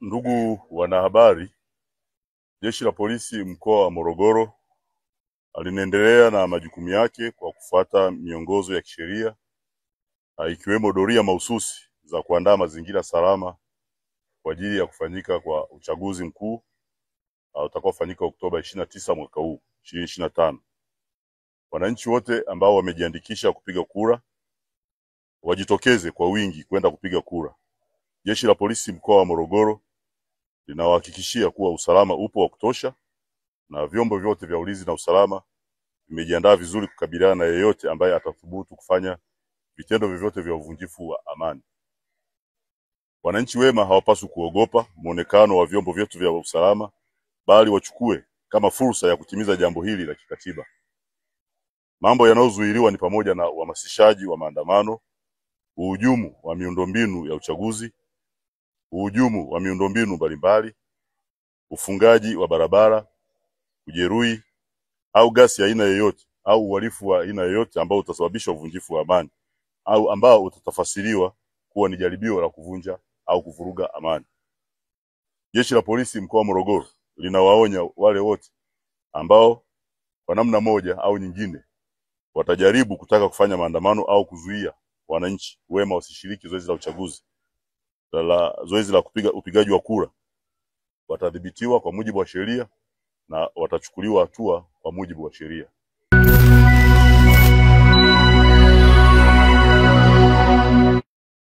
Ndugu wanahabari, Jeshi la Polisi mkoa wa Morogoro linaendelea na majukumu yake kwa kufuata miongozo ya kisheria ikiwemo doria mahususi za kuandaa mazingira salama kwa ajili ya kufanyika kwa uchaguzi mkuu utakaofanyika Oktoba 29 mwaka huu 2025. Wananchi wote ambao wamejiandikisha kupiga kura wajitokeze kwa wingi kwenda kupiga kura. Jeshi la Polisi mkoa wa Morogoro linawahakikishia kuwa usalama upo wa kutosha na vyombo vyote vya ulinzi na usalama vimejiandaa vizuri kukabiliana na yeyote ambaye atathubutu kufanya vitendo vyovyote vya uvunjifu wa amani. Wananchi wema hawapaswi kuogopa muonekano wa vyombo vyetu vya usalama, bali wachukue kama fursa ya kutimiza jambo hili la kikatiba. Mambo yanayozuiliwa ni pamoja na uhamasishaji wa maandamano, uhujumu wa miundombinu ya uchaguzi, uhujumu wa miundombinu mbalimbali, ufungaji wa barabara, kujeruhi au ghasia ya aina yoyote au uhalifu wa aina yoyote ambao utasababisha uvunjifu wa amani au ambao utatafasiriwa kuwa ni jaribio la kuvunja au kuvuruga amani. Jeshi la Polisi mkoa wa Morogoro linawaonya wale wote ambao kwa namna moja au nyingine watajaribu kutaka kufanya maandamano au kuzuia wananchi wema wasishiriki zoezi la uchaguzi, zoezi la upigaji wa kura. Watadhibitiwa kwa mujibu wa sheria na watachukuliwa hatua kwa mujibu wa sheria.